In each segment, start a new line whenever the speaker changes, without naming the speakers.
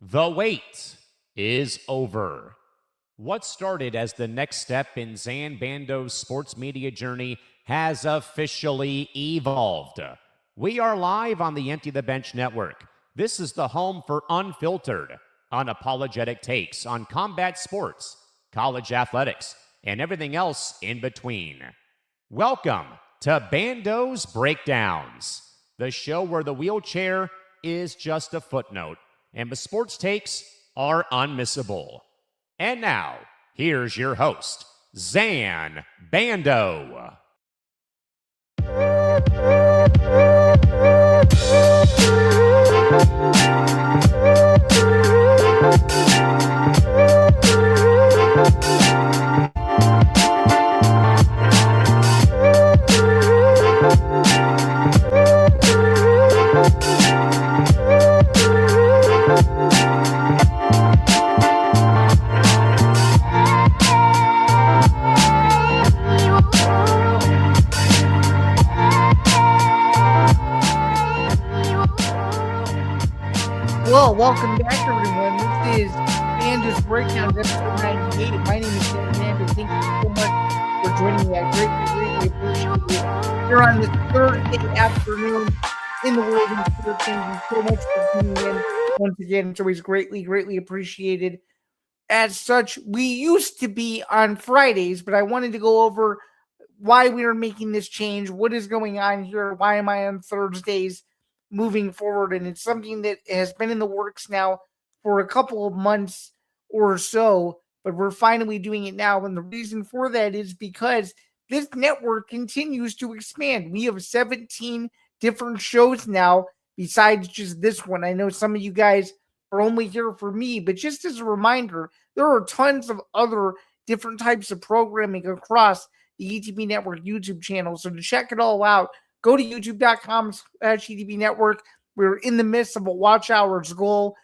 The wait is over. What started as the next step in Zain Bando's sports media journey has officially evolved. We are live on the Empty the Bench Network. This is the home for unfiltered, unapologetic takes on combat sports, college athletics, and everything else in between. Welcome to Bando's Breakdowns, the show where the wheelchair is just a footnote and the sports takes are unmissable. And now, here's your host, Zain Bando.
Well, welcome back, everyone. This is Bando's Breakdown, episode 98. My name is Zain Bando. Thank you so much for joining me. I greatly appreciate it. Here on this Thursday afternoon in the world of sports. Thank you so much for tuning in. Once again, it's always greatly appreciated. As such, we used to be on Fridays, but I wanted to go over why we are making this change, what is going on here, why am I on Thursdays moving forward. And it's something that has been in the works now for a couple of months or so, but we're finally doing it now. And the reason for that is because this network continues to expand. We have 17 different shows now besides just this one. I know some of you guys are only here for me, but just as a reminder, there are tons of other different types of programming across the ETB Network YouTube channel. So to check it all out, go to youtube.com/ETB Network. We're in the midst of a watch hours goal.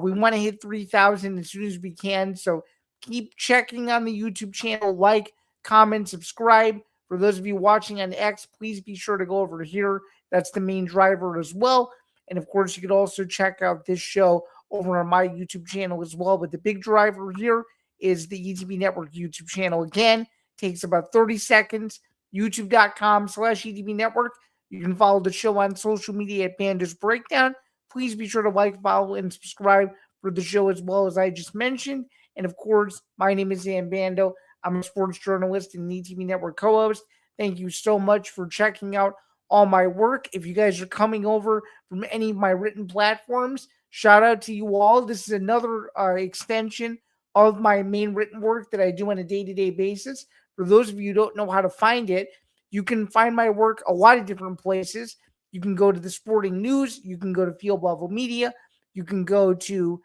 We want to hit 3,000 as soon as we can. So keep checking on the YouTube channel. Like, comment, subscribe. For those of you watching on X, please be sure to go over here. That's the main driver as well. And of course, you could also check out this show over on my YouTube channel as well. But the big driver here is the ETB Network YouTube channel. Again, takes about 30 seconds. YouTube.com/ETB Network. You can follow the show on social media at Bando's Breakdown. Please be sure to like, follow, and subscribe for the show as well as I just mentioned. And of course, my name is Zain Bando. I'm a sports journalist and an ETB Network co-host. Thank you so much for checking out all my work. If you guys are coming over from any of my written platforms, shout out to you all. This is another extension of my main written work that I do on a day-to-day basis. For those of you who don't know how to find it, you can find my work a lot of different places. You can go to the Sporting News. You can go to Field Level Media. You can go to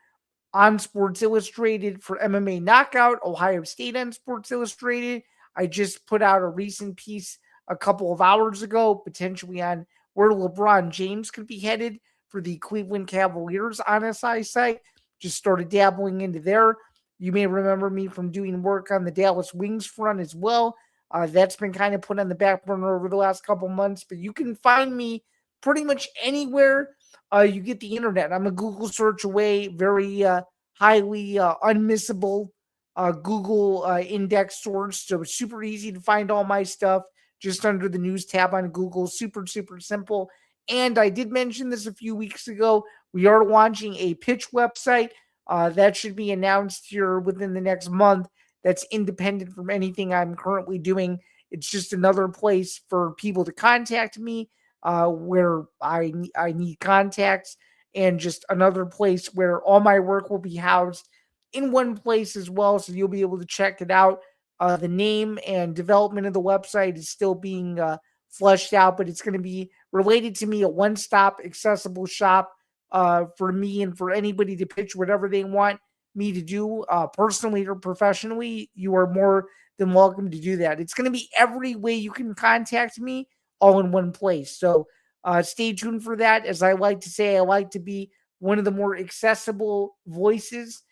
On Sports Illustrated for MMA Knockout, Ohio State on Sports Illustrated. I just put out a recent piece a couple of hours ago, potentially on where LeBron James could be headed for the Cleveland Cavaliers on SI site. Just started dabbling into there. You may remember me from doing work on the Dallas Wings front as well. That's been kind of put on the back burner over the last couple months, but you can find me pretty much anywhere you get the internet. I'm a Google search away, very highly unmissable Google index source, so it's super easy to find all my stuff just under the news tab on Google. Super simple. And I did mention this a few weeks ago. We are launching a pitch website. That should be announced here within the next month. That's independent from anything I'm currently doing. It's just another place for people to contact me where I need contacts, and just another place where all my work will be housed in one place as well. So you'll be able to check it out. The name and development of the website is still being fleshed out, but it's going to be related to me, a one-stop accessible shop for me and for anybody to pitch whatever they want me to do, personally or professionally. You are more than welcome to do that. It's going to be every way you can contact me all in one place. So stay tuned for that. As I like to say, I like to be one of the more accessible voices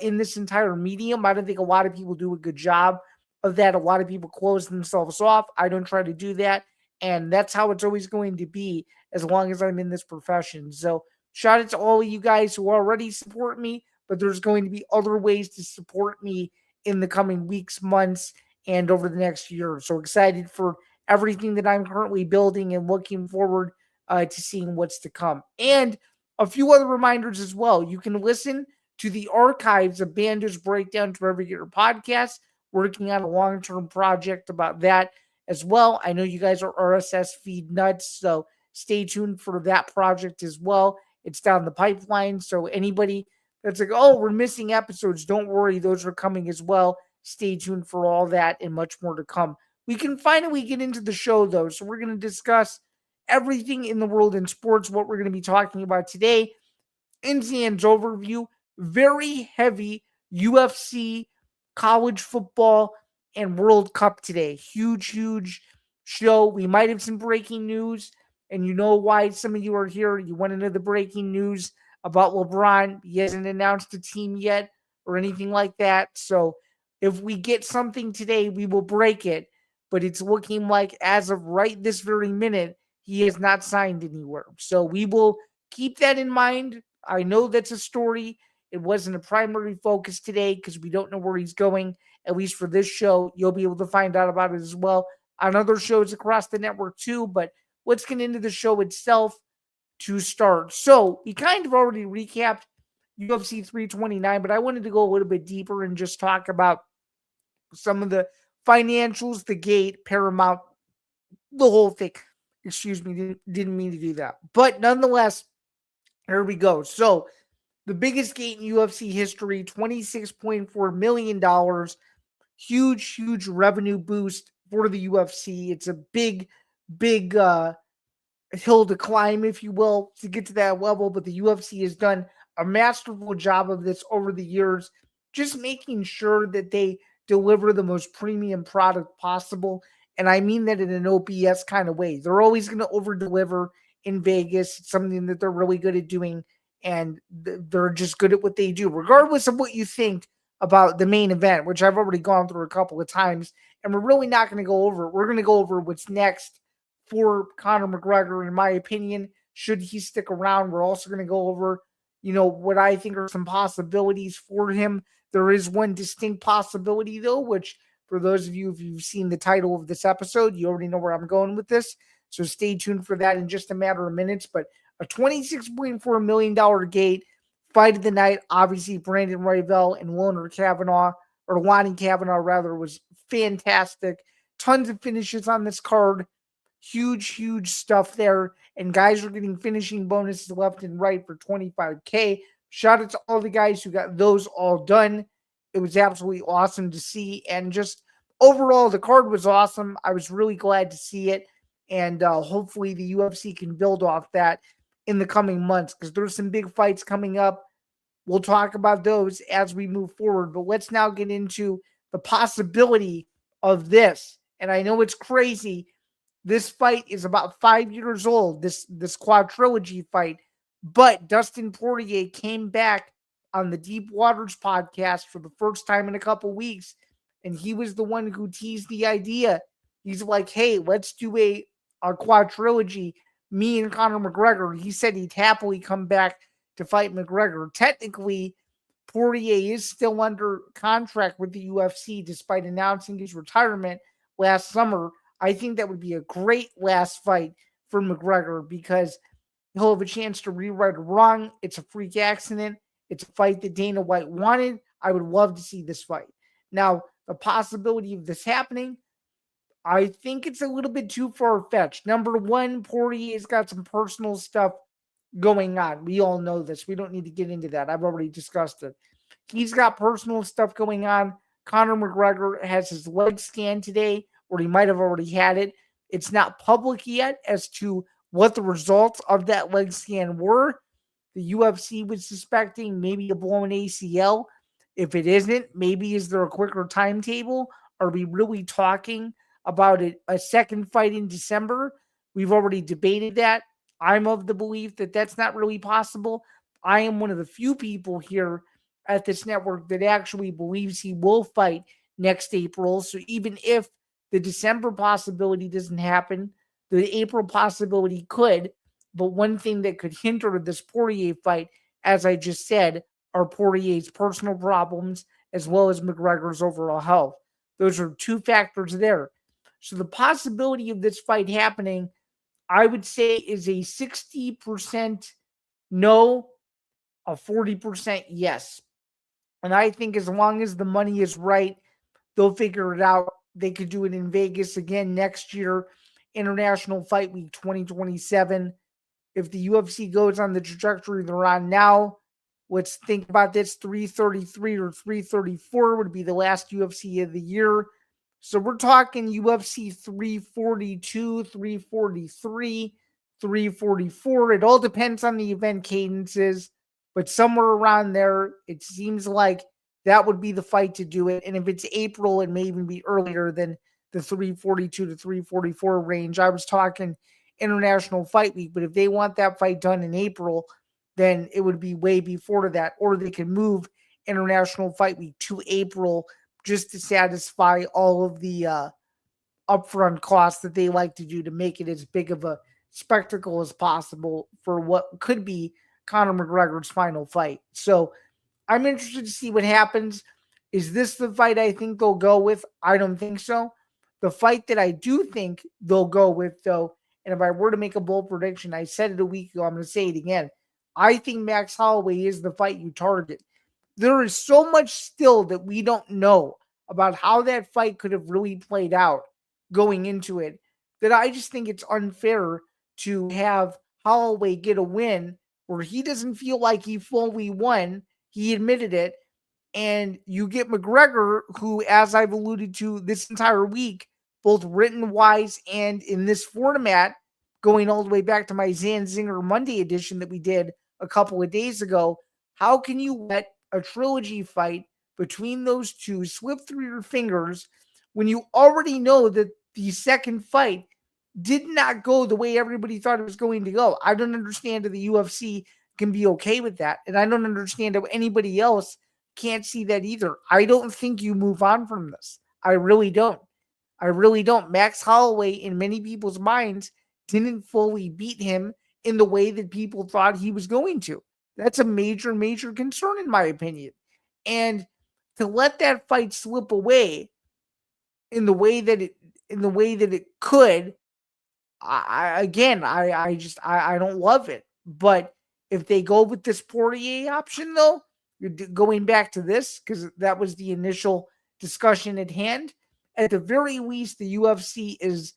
in this entire medium. I don't think a lot of people do a good job of that. A lot of people close themselves off. I don't try to do that. And that's how it's always going to be as long as I'm in this profession. So Shout out to all of you guys who already support me, but there's going to be other ways to support me in the coming weeks, months, and over the next year. So excited for everything that I'm currently building and looking forward to seeing what's to come. And a few other reminders as well. You can listen to the archives of Bando's Breakdown wherever you get your podcasts. Working on a long-term project about that as well. I know you guys are RSS feed nuts, so stay tuned for that project as well. It's down the pipeline, so anybody that's like, oh, we're missing episodes, don't worry, those are coming as well. Stay tuned for all that and much more to come. We can finally get into the show, though, so we're going to discuss everything in the world in sports, what we're going to be talking about today. In Zain's overview, very heavy UFC, college football, and World Cup today. Huge show. We might have some breaking news, and you know why some of you are here. You want to know the breaking news about LeBron. He hasn't announced a team yet or anything like that. So if we get something today, we will break it. But it's looking like as of right this very minute, he has not signed anywhere. So we will keep that in mind. I know that's a story. It wasn't a primary focus today because we don't know where he's going. At least for this show, you'll be able to find out about it as well on other shows across the network too. But let's get into the show itself to start. So we kind of already recapped UFC 329, but I wanted to go a little bit deeper and just talk about some of the financials, the gate, Paramount, the whole thing. Excuse me, didn't mean to do that. But nonetheless, here we go. So the biggest gate in UFC history, $26.4 million. Huge revenue boost for the UFC. It's a big hill to climb, if you will, to get to that level. But the UFC has done a masterful job of this over the years, just making sure that they deliver the most premium product possible. And I mean that in an OPS kind of way. They're always going to over-deliver in Vegas. It's something that they're really good at doing, and they're just good at what they do, regardless of what you think about the main event, which I've already gone through a couple of times, and we're really not going to go over it. We're going to go over what's next for Conor McGregor, in my opinion. Should he stick around? We're also going to go over, what I think are some possibilities for him. There is one distinct possibility, though, which for those of you, if you've seen the title of this episode, you already know where I'm going with this. So stay tuned for that in just a matter of minutes. But a $26.4 million gate, fight of the night, obviously Brandon Royval and Lonnie Kavanaugh, was fantastic. Tons of finishes on this card. Huge stuff there. And guys are getting finishing bonuses left and right for $25K. Shout out to all the guys who got those all done. It was absolutely awesome to see. And just overall, the card was awesome. I was really glad to see it. And hopefully the UFC can build off that in the coming months, because there's some big fights coming up. We'll talk about those as we move forward. But let's now get into the possibility of this. And I know it's crazy. This fight is about 5 years old, this quadrilogy fight. But Dustin Poirier came back on the Deep Waters podcast for the first time in a couple weeks, and he was the one who teased the idea. He's like, hey, let's do a quadrilogy, me and Conor McGregor. He said he'd happily come back to fight McGregor. Technically, Poirier is still under contract with the UFC despite announcing his retirement last summer. I think that would be a great last fight for McGregor because he'll have a chance to rewrite a wrong. It's a freak accident. It's a fight that Dana White wanted. I would love to see this fight. Now, the possibility of this happening, I think it's a little bit too far-fetched. Number one, Poirier's got some personal stuff going on. We all know this. We don't need to get into that. I've already discussed it. He's got personal stuff going on. Conor McGregor has his leg scanned today, or he might have already had it. It's not public yet as to what the results of that leg scan were. The UFC was suspecting maybe a blown ACL. If it isn't, maybe is there a quicker timetable? Are we really talking about a second fight in December? We've already debated that. I'm of the belief that that's not really possible. I am one of the few people here at this network that actually believes he will fight next April. So even if the December possibility doesn't happen, the April possibility could. But one thing that could hinder this Poirier fight, as I just said, are Poirier's personal problems as well as McGregor's overall health. Those are two factors there. So the possibility of this fight happening, I would say, is a 60% no, a 40% yes. And I think as long as the money is right, they'll figure it out. They could do it in Vegas again next year, International Fight Week 2027. If the UFC goes on the trajectory they're on now, let's think about this: 333 or 334 would be the last UFC of the year. So we're talking UFC 342, 343, 344. It all depends on the event cadences, but somewhere around there, it seems like that would be the fight to do it. And if it's April, it may even be earlier than the 342 to 344 range. I was talking International Fight Week, but if they want that fight done in April, then it would be way before that, or they can move International Fight Week to April just to satisfy all of the upfront costs that they like to do to make it as big of a spectacle as possible for what could be Conor McGregor's final fight. So I'm interested to see what happens. Is this the fight I think they'll go with? I don't think so. The fight that I do think they'll go with, though, and if I were to make a bold prediction, I said it a week ago, I'm going to say it again. I think Max Holloway is the fight you target. There is so much still that we don't know about how that fight could have really played out going into it that I just think it's unfair to have Holloway get a win where he doesn't feel like he fully won. He admitted it. And you get McGregor, who, as I've alluded to this entire week, both written-wise and in this format, going all the way back to my Zan Zinger Monday edition that we did a couple of days ago, how can you let a trilogy fight between those two slip through your fingers when you already know that the second fight did not go the way everybody thought it was going to go? I don't understand how the UFC can be okay with that. And I don't understand how anybody else can't see that either. I don't think you move on from this. I really don't. I really don't. Max Holloway, in many people's minds, didn't fully beat him in the way that people thought he was going to. That's a major, major concern, in my opinion. And to let that fight slip away in the way that it could, I don't love it. But if they go with this Poirier option, though, you're going back to this because that was the initial discussion at hand. At the very least, the UFC is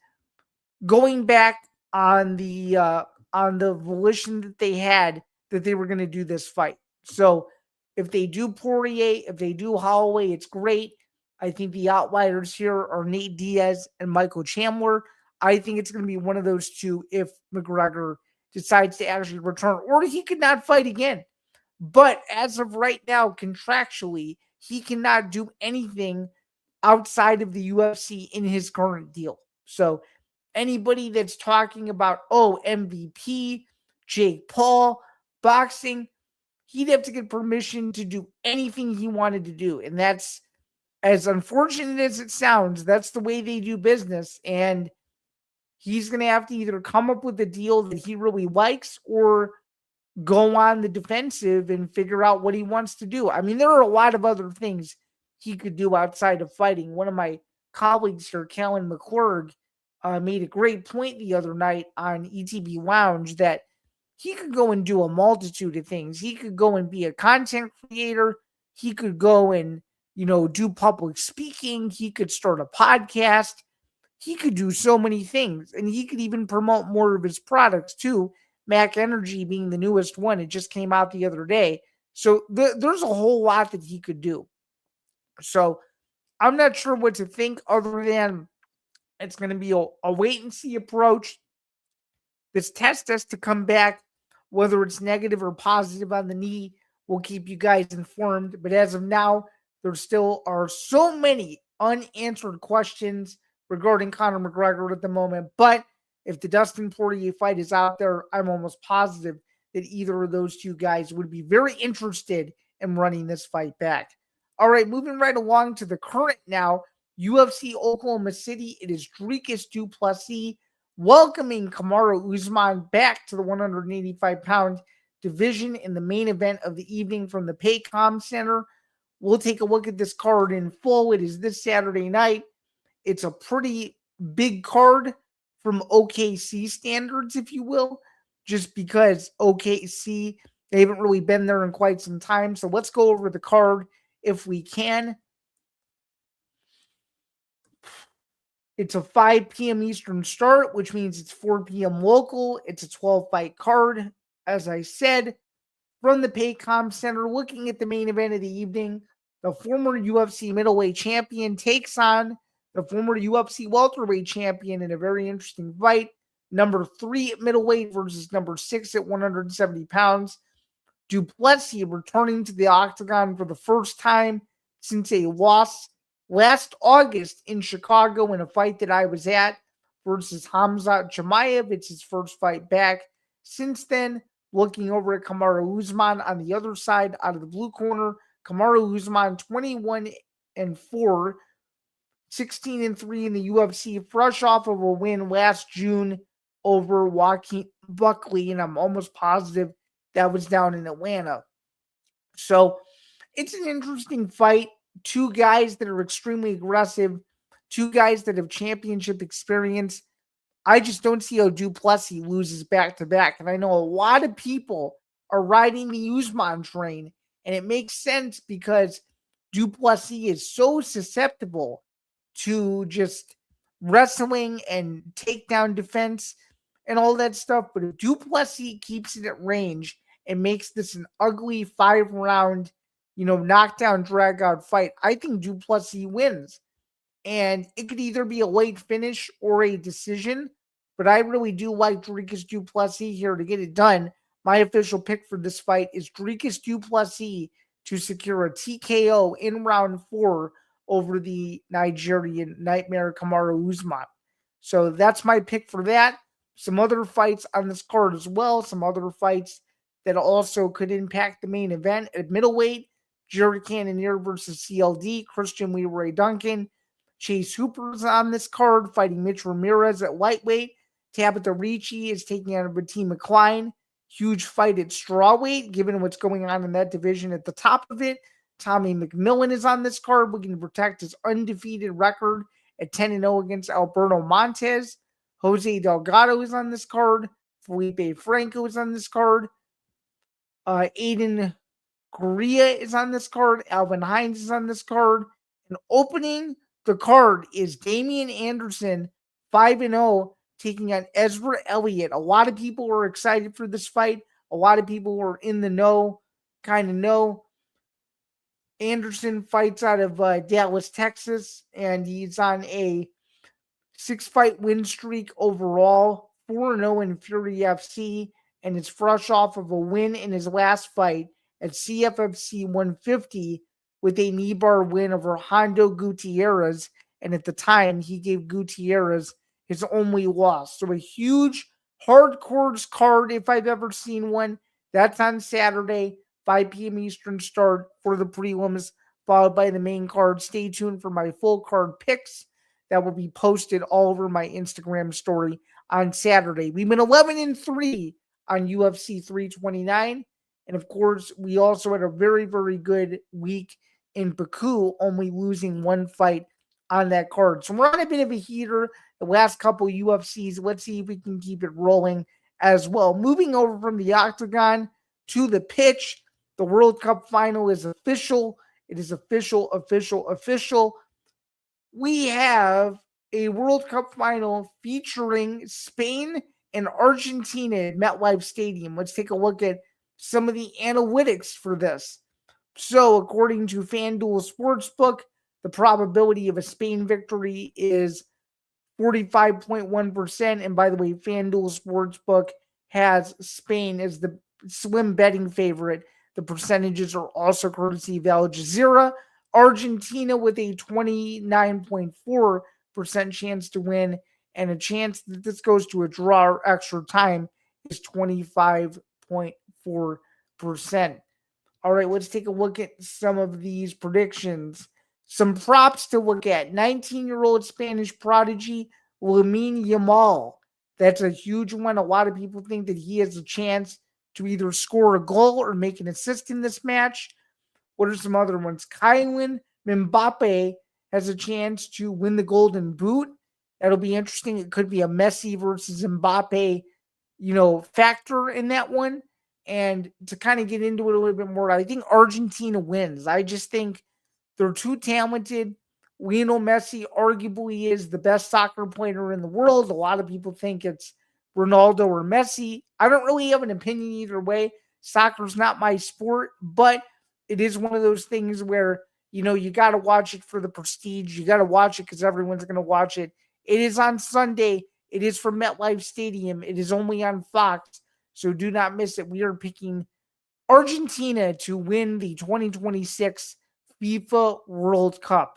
going back on the volition that they had that they were going to do this fight. So if they do Poirier, if they do Holloway, it's great. I think the outliers here are Nate Diaz and Michael Chandler. I think it's going to be one of those two if McGregor decides to actually return, or he could not fight again. But as of right now, contractually, he cannot do anything outside of the UFC in his current deal. So anybody that's talking about, MVP, Jake Paul, boxing, he'd have to get permission to do anything he wanted to do. And that's, as unfortunate as it sounds, that's the way they do business. And he's going to have to either come up with a deal that he really likes or go on the defensive and figure out what he wants to do. I mean, there are a lot of other things he could do outside of fighting. One of my colleagues here, Callan McClurg, made a great point the other night on ETB Lounge that he could go and do a multitude of things. He could go and be a content creator. He could go and, do public speaking. He could start a podcast. He could do so many things. And he could even promote more of his products too. Mac Energy being the newest one. It just came out the other day. So there's a whole lot that he could do. So I'm not sure what to think other than it's going to be a wait and see approach. This test has to come back, whether it's negative or positive on the knee. We'll keep you guys informed. But as of now, there still are so many unanswered questions regarding Conor McGregor at the moment. But if the Dustin Poirier fight is out there, I'm almost positive that either of those two guys would be very interested in running this fight back. All right, moving right along to the current now, UFC Oklahoma City. It is Dricus Du Plessis welcoming Kamaru Usman back to the 185-pound division in the main event of the evening from the Paycom Center. We'll take a look at this card in full. It is this Saturday night. It's a pretty big card from OKC standards, if you will, just because OKC, they haven't really been there in quite some time. So let's go over the card if we can. It's a 5 p.m. Eastern start, which means it's 4 p.m. local. It's a 12-fight card. As I said, from the Paycom Center, looking at the main event of the evening, the former UFC middleweight champion takes on the former UFC welterweight champion in a very interesting fight. Number 3 at middleweight versus number 6 at 170 pounds. Du Plessis returning to the octagon for the first time since a loss last August in Chicago in a fight that I was at versus Hamzat Chimaev. It's his first fight back. Since then, looking over at Kamaru Usman on the other side out of the blue corner, Kamaru Usman 21-4, 16-3 in the UFC, fresh off of a win last June over Joaquin Buckley, and I'm almost positive that was down in Atlanta. So it's an interesting fight. Two guys that are extremely aggressive, two guys that have championship experience. I just don't see how Du Plessis loses back-to-back. And I know a lot of people are riding the Usman train, and it makes sense because Du Plessis is so susceptible to just wrestling and takedown defense and all that stuff. But if Du Plessis keeps it at range and makes this an ugly 5-round, knockdown, drag-out fight, I think Du Plessis wins. And it could either be a late finish or a decision, but I really do like Dricus Du Plessis here to get it done. My official pick for this fight is Dricus Du Plessis to secure a TKO in round 4 over the Nigerian Nightmare Kamaru Usman. So that's my pick for that. Some other fights on this card as well, some other fights that also could impact the main event. At middleweight, Jared Cannonier versus CLD, Christian Leroy Duncan. Chase Hooper's on this card, fighting Mitch Ramirez at lightweight. Tabitha Ricci is taking on Fatima Klein. Huge fight at strawweight, given what's going on in that division at the top of it. Tommy McMillan is on this card, looking to protect his undefeated record at 10-0 against Alberto Montez. Jose Delgado is on this card. Felipe Franco is on this card. Aiden Correa is on this card. Alvin Hines is on this card. And opening the card is Damian Anderson, 5-0, taking on Ezra Elliott. A lot of people are excited for this fight. A lot of people are in the know, kind of know. Anderson fights out of Dallas, Texas, and he's on a 6-fight win streak overall, 4-0 in Fury FC, and it's fresh off of a win in his last fight at CFFC 150 with a knee bar win over Hondo Gutierrez, and at the time, he gave Gutierrez his only loss. So a huge hardcore card, if I've ever seen one. That's on Saturday, 5 p.m. Eastern start for the prelims, followed by the main card. Stay tuned for my full card picks that will be posted all over my Instagram story on Saturday. We've been 11-3 on UFC 329. And of course, we also had a very, very good week in Baku, only losing one fight on that card. So we're on a bit of a heater the last couple UFCs. Let's see if we can keep it rolling as well. Moving over from the octagon to the pitch, the World Cup final is official. It is official. We have a World Cup final featuring Spain and Argentina at MetLife Stadium. Let's take a look at some of the analytics for this. So, according to FanDuel Sportsbook, the probability of a Spain victory is 45.1%. And by the way, FanDuel Sportsbook has Spain as the slim betting favorite. The percentages are also courtesy of Al Jazeera. Argentina with a 29.4% chance to win, and a chance that this goes to a draw or extra time is 25.4%. All right, let's take a look at some of these predictions. Some props to look at. 19-year-old Spanish prodigy Lamine Yamal That's a huge one. A lot of people think that he has a chance to either score a goal or make an assist in this match. What are some other ones? Kylian Mbappe has a chance to win the Golden Boot. That'll be interesting. It could be a Messi versus Mbappe, factor in that one. And to kind of get into it a little bit more, I think Argentina wins. I just think they're too talented. Lionel Messi arguably is the best soccer player in the world. A lot of people think it's Ronaldo or Messi. I don't really have an opinion either way. Soccer's not my sport, but it is one of those things where, you got to watch it for the prestige. You got to watch it because everyone's going to watch it. It is on Sunday. It is from MetLife Stadium. It is only on Fox, so do not miss it. We are picking Argentina to win the 2026 FIFA World Cup.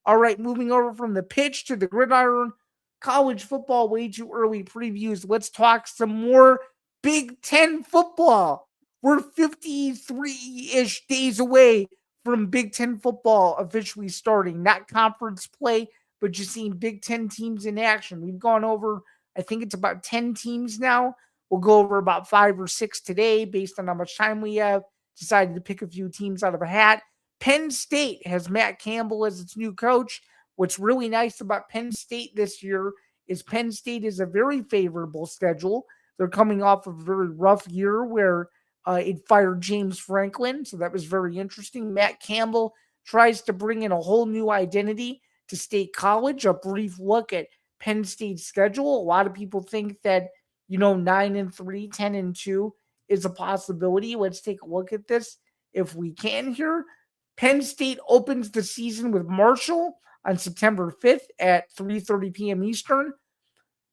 All right, moving over from the pitch to the gridiron. College football way too early previews. Let's talk some more Big Ten football. We're 53-ish days away from Big Ten football officially starting. Not conference play, but just seeing Big Ten teams in action. We've gone over, I think it's about 10 teams now. We'll go over about 5 or 6 today based on how much time we have. Decided to pick a few teams out of a hat. Penn State has Matt Campbell as its new coach. What's really nice about Penn State this year is Penn State is a very favorable schedule. They're coming off of a very rough year where it fired James Franklin, so that was very interesting. Matt Campbell tries to bring in a whole new identity to State College. A brief look at Penn State's schedule. A lot of people think that 9-3, 10-2 is a possibility. Let's take a look at this if we can here. Penn State opens the season with Marshall on September 5th at 3:30 p.m. Eastern.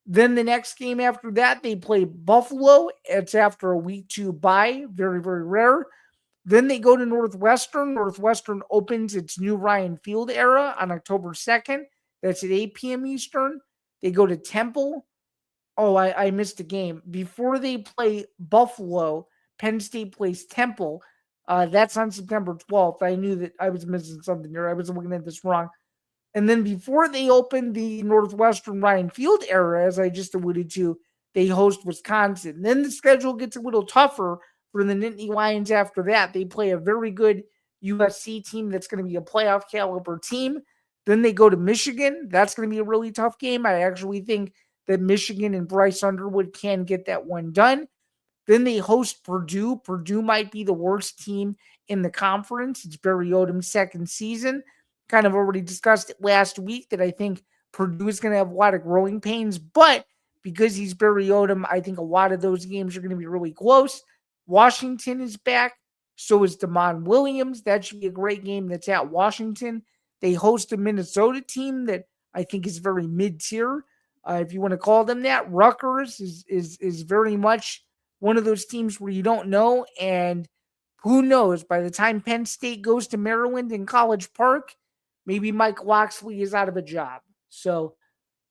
Then the next game after that, they play Buffalo. It's after a week 2 bye. Very, very rare. Then they go to Northwestern. Northwestern opens its new Ryan Field era on October 2nd. That's at 8 p.m. Eastern. They go to Temple. Oh, I missed a game. Before they play Buffalo, Penn State plays Temple. That's on September 12th. I knew that I was missing something here. I was looking at this wrong. And then before they open the Northwestern Ryan Field era, as I just alluded to, they host Wisconsin. Then the schedule gets a little tougher for the Nittany Lions after that. They play a very good USC team that's going to be a playoff caliber team. Then they go to Michigan. That's going to be a really tough game. I actually think that Michigan and Bryce Underwood can get that one done. Then they host Purdue. Purdue might be the worst team in the conference. It's Barry Odom's second season. Kind of already discussed it last week that I think Purdue is going to have a lot of growing pains, but because he's Barry Odom, I think a lot of those games are going to be really close. Washington is back. So is Damon Williams. That should be a great game that's at Washington. They host a Minnesota team that I think is very mid-tier, if you want to call them that. Rutgers is very much one of those teams where you don't know, and who knows, by the time Penn State goes to Maryland in College Park, maybe Mike Locksley is out of a job. So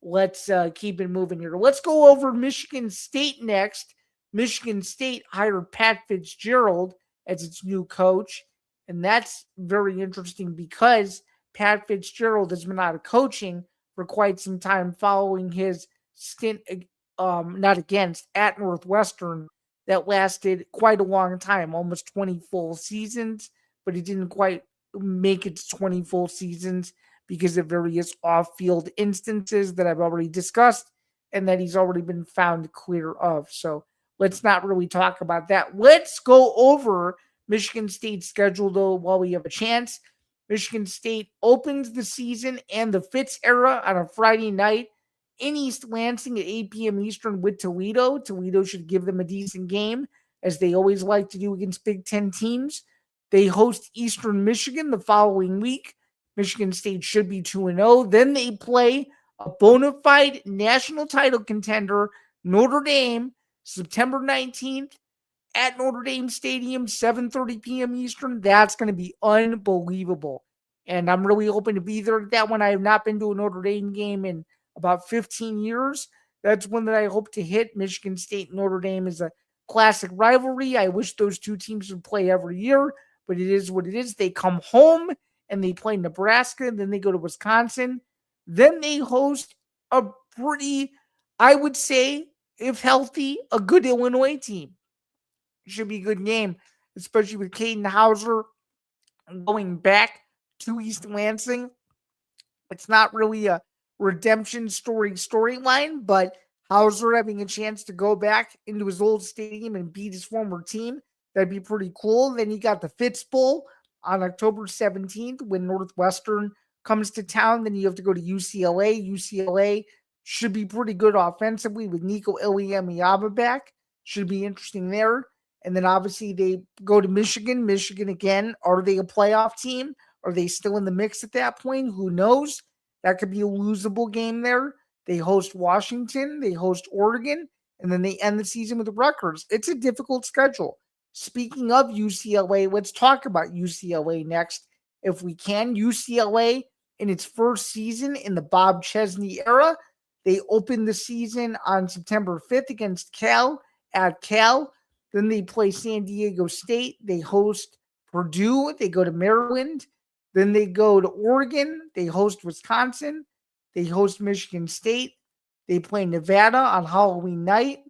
let's keep it moving here. Let's go over Michigan State next. Michigan State hired Pat Fitzgerald as its new coach, and that's very interesting because Pat Fitzgerald has been out of coaching for quite some time following his stint at Northwestern that lasted quite a long time, almost 20 full seasons, but he didn't quite make it to 20 full seasons because of various off-field instances that I've already discussed and that he's already been found clear of. So let's not really talk about that. Let's go over Michigan State's schedule, though, while we have a chance. Michigan State opens the season and the Fitz era on a Friday night in East Lansing at 8 p.m. Eastern with Toledo. Toledo should give them a decent game, as they always like to do against Big Ten teams. They host Eastern Michigan the following week. Michigan State should be 2-0. Then they play a bona fide national title contender, Notre Dame, September 19th at Notre Dame Stadium, 7:30 p.m. Eastern. That's going to be unbelievable. And I'm really hoping to be there at that one. I have not been to a Notre Dame game in about 15 years. That's one that I hope to hit. Michigan State and Notre Dame is a classic rivalry. I wish those two teams would play every year, but it is what it is. They come home and they play Nebraska. Then they go to Wisconsin. Then they host a pretty, I would say, if healthy, a good Illinois team. Should be a good game, especially with Caden Hauser going back to East Lansing. It's not really a redemption storyline, but Hauser having a chance to go back into his old stadium and beat his former team, that'd be pretty cool. Then you got the Fitz Bowl on October 17th when Northwestern comes to town. Then you have to go to UCLA. UCLA should be pretty good offensively with Nico Ileamiyama back. Should be interesting there. And then obviously they go to Michigan. Michigan again. Are they a playoff team? Are they still in the mix at that point? Who knows? That could be a losable game there. They host Washington, they host Oregon, and then they end the season with Rutgers. It's a difficult schedule. Speaking of UCLA, let's talk about UCLA next. If we can, UCLA in its first season in the Bob Chesney era, they opened the season on September 5th against Cal at Cal. Then they play San Diego State. They host Purdue. They go to Maryland. Then they go to Oregon. They host Wisconsin. They host Michigan State. They play Nevada on Halloween night.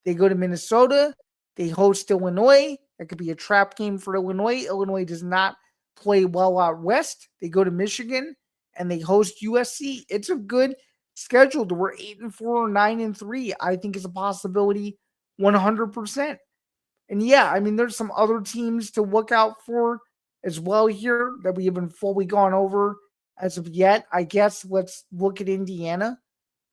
They go to Minnesota. They host Illinois. That could be a trap game for Illinois. Illinois does not play well out west. They go to Michigan and they host USC. It's a good schedule. We're 8-4 or 9-3. I think is a possibility 100%. And yeah, I mean, there's some other teams to look out for as well here that we haven't fully gone over as of yet. I guess let's look at Indiana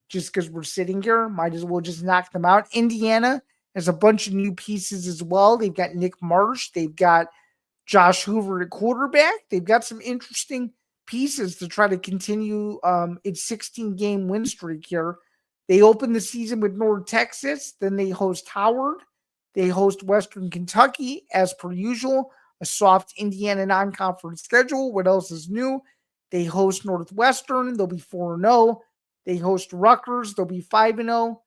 just because we're sitting here. Might as well just knock them out. Indiana has a bunch of new pieces as well. They've got Nick Marsh. They've got Josh Hoover at quarterback. They've got some interesting pieces to try to continue its 16-game win streak here. They open the season with North Texas. Then they host Howard. They host Western Kentucky as per usual. A soft Indiana non-conference schedule. What else is new? They host Northwestern. They'll be 4-0. They host Rutgers. They'll be 5-0.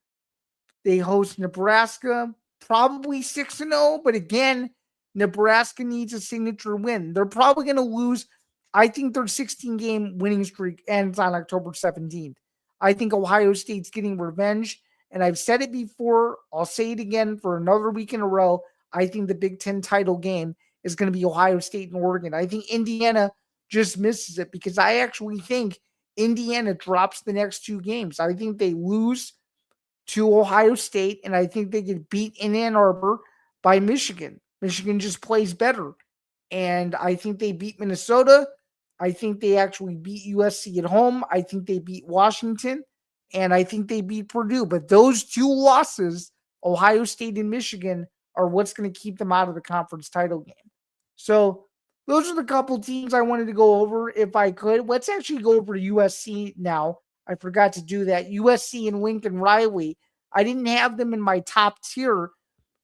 They host Nebraska. Probably 6-0. But again, Nebraska needs a signature win. They're probably going to lose. I think their 16-game winning streak ends on October 17th. I think Ohio State's getting revenge. And I've said it before. I'll say it again for another week in a row. I think the Big Ten title game is going to be Ohio State and Oregon. I think Indiana just misses it because I actually think Indiana drops the next two games. I think they lose to Ohio State, and I think they get beat in Ann Arbor by Michigan. Michigan just plays better. And I think they beat Minnesota. I think they actually beat USC at home. I think they beat Washington. And I think they beat Purdue. But those two losses, Ohio State and Michigan, are what's going to keep them out of the conference title game. So those are the couple teams I wanted to go over if I could. Let's actually go over to USC now. I forgot to do that. USC and Lincoln Riley. I didn't have them in my top tier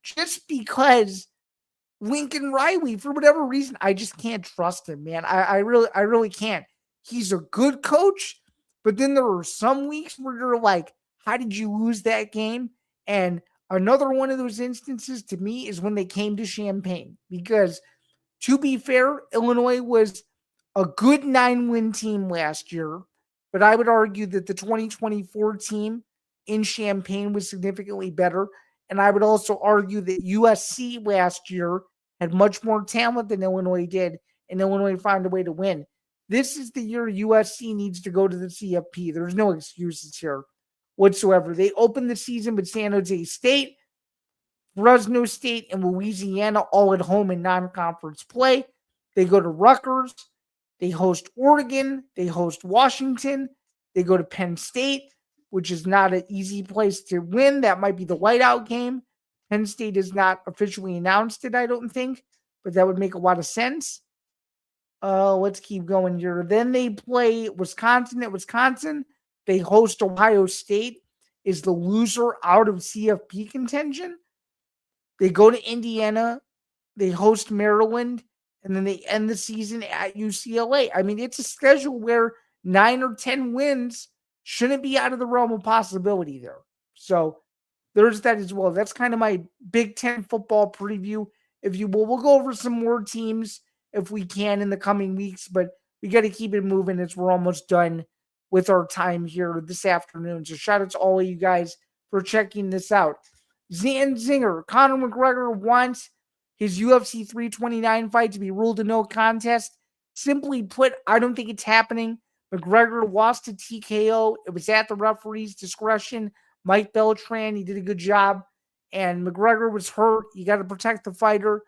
just because Lincoln Riley, for whatever reason, I just can't trust him, man. I really can't. He's a good coach, but then there are some weeks where you're like, how did you lose that game? And another one of those instances to me is when they came to Champaign, because to be fair, Illinois was a good 9-win team last year, but I would argue that the 2024 team in Champaign was significantly better. And I would also argue that USC last year had much more talent than Illinois did, and Illinois found a way to win. This is the year USC needs to go to the CFP. There's no excuses here whatsoever. They opened the season with San Jose State, Fresno State, and Louisiana all at home in non-conference play. They go to Rutgers. They host Oregon. They host Washington. They go to Penn State, which is not an easy place to win. That might be the whiteout game. Penn State is not officially announced it, I don't think, but that would make a lot of sense. Let's keep going here. Then they play Wisconsin at Wisconsin. They host Ohio State. Is the loser out of CFP contention? They go to Indiana. They host Maryland. And then they end the season at UCLA. I mean, it's a schedule where 9 or 10 wins shouldn't be out of the realm of possibility there. So there's that as well. That's kind of my Big Ten football preview. If you will, we'll go over some more teams if we can in the coming weeks, but we got to keep it moving as we're almost done with our time here this afternoon. So shout out to all of you guys for checking this out. Zain Zinger, Conor McGregor wants his UFC 329 fight to be ruled a no contest. Simply put, I don't think it's happening. McGregor lost to TKO. It was at the referee's discretion. Mike Beltran, he did a good job. And McGregor was hurt. You got to protect the fighter.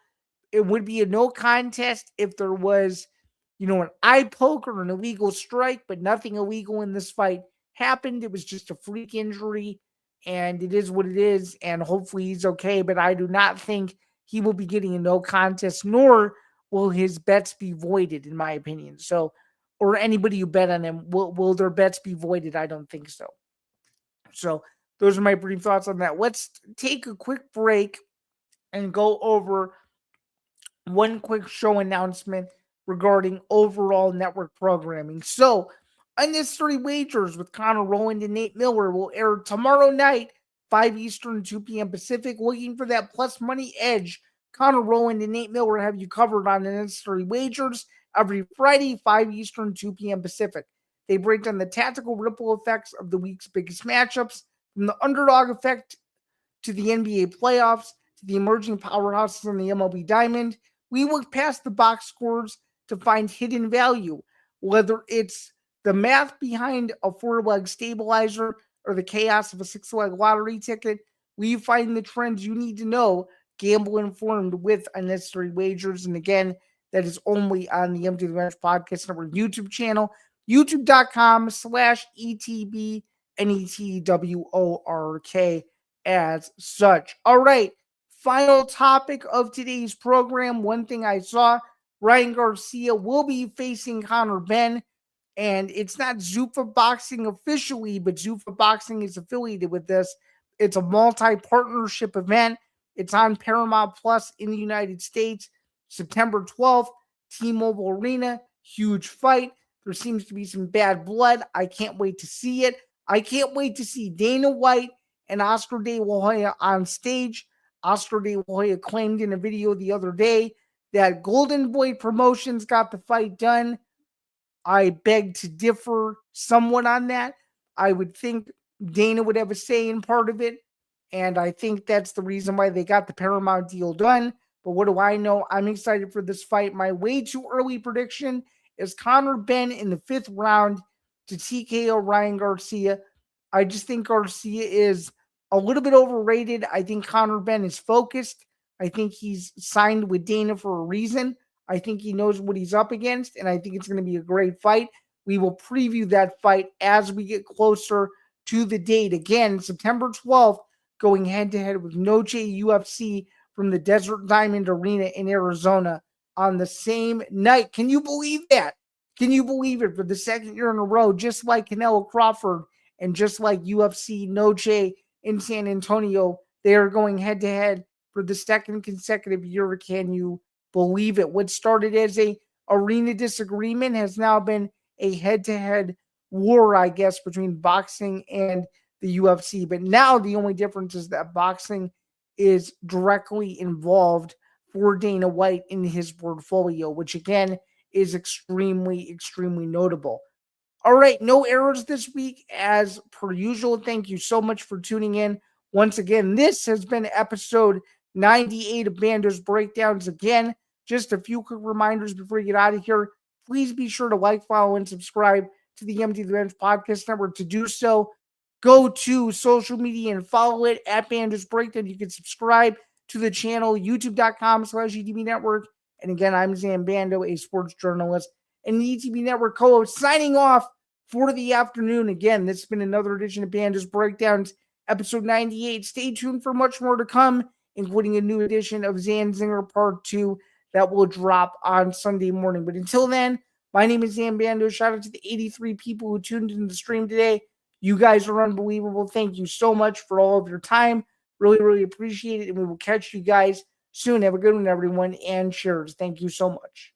It would be a no contest if there was, an eye poke or an illegal strike, but nothing illegal in this fight happened. It was just a freak injury, and it is what it is, and hopefully he's okay, but I do not think he will be getting a no contest, nor will his bets be voided, in my opinion. So, or anybody who bet on him, will their bets be voided? I don't think so. So, those are my brief thoughts on that. Let's take a quick break and go over one quick show announcement regarding overall network programming. So, Unnecessary Wagers with Conor Rowland and Nate Miller will air tomorrow night, 5 Eastern, 2 p.m. Pacific. Looking for that plus money edge, Conor Rowland and Nate Miller have you covered on Unnecessary Wagers every Friday, 5 Eastern, 2 p.m. Pacific. They break down the tactical ripple effects of the week's biggest matchups, from the underdog effect to the NBA playoffs to the emerging powerhouses on the MLB diamond. We look past the box scores to find hidden value, whether it's the math behind a 4-leg stabilizer or the chaos of a 6-leg lottery ticket. We find the trends you need to know. Gamble informed with Unnecessary Wagers. And again, that is only on the Empty the Bench Podcast Network YouTube channel, youtube.com/ETB NETWORK as such. All right. Final topic of today's program. One thing I saw, Ryan Garcia will be facing Conor Benn, and it's not Zuffa Boxing officially, but Zuffa Boxing is affiliated with this. It's a multi-partnership event. It's on Paramount Plus in the United States, September 12th, T-Mobile Arena. Huge fight. There seems to be some bad blood. I can't wait to see it. I can't wait to see Dana White and Oscar De La Hoya on stage. Oscar De La Hoya claimed in a video the other day that Golden Boy Promotions got the fight done. I beg to differ somewhat on that. I would think Dana would have a say in part of it, and I think that's the reason why they got the Paramount deal done. But what do I know? I'm excited for this fight. My way too early prediction is Conor Benn in the 5th round to TKO Ryan Garcia. I just think Garcia is a little bit overrated. I think Conor Benn is focused. I think he's signed with Dana for a reason. I think he knows what he's up against, and I think it's going to be a great fight. We will preview that fight as we get closer to the date. Again, September 12th, going head-to-head with Noche UFC from the Desert Diamond Arena in Arizona on the same night. Can you believe that? Can you believe it? For the second year in a row, just like Canelo Crawford and just like UFC Noche in San Antonio, they are going head-to-head for the second consecutive year. Can you believe it? What started as a arena disagreement has now been a head-to-head war, I guess, between boxing and the UFC. But now the only difference is that boxing is directly involved for Dana White in his portfolio, which again is extremely, extremely notable. All right, no errors this week as per usual. Thank you so much for tuning in. Once again, this has been episode 98 of Bando's Breakdowns. Again, just a few quick reminders before you get out of here. Please be sure to like, follow, and subscribe to the Empty the Bench Podcast Network. To do so, go to social media and follow it at Bando's Breakdown. You can subscribe to the channel, youtube.com/ETB Network. And again, I'm Zain Bando, a sports journalist and the ETB Network co-host, signing off for the afternoon. Again, this has been another edition of Bando's Breakdowns, episode 98. Stay tuned for much more to come, including a new edition of Zain Zinger Part 2 that will drop on Sunday morning. But until then, my name is Zain Bando. Shout out to the 83 people who tuned into the stream today. You guys are unbelievable. Thank you so much for all of your time. Really, really appreciate it. And we will catch you guys soon. Have a good one, everyone. And cheers. Thank you so much.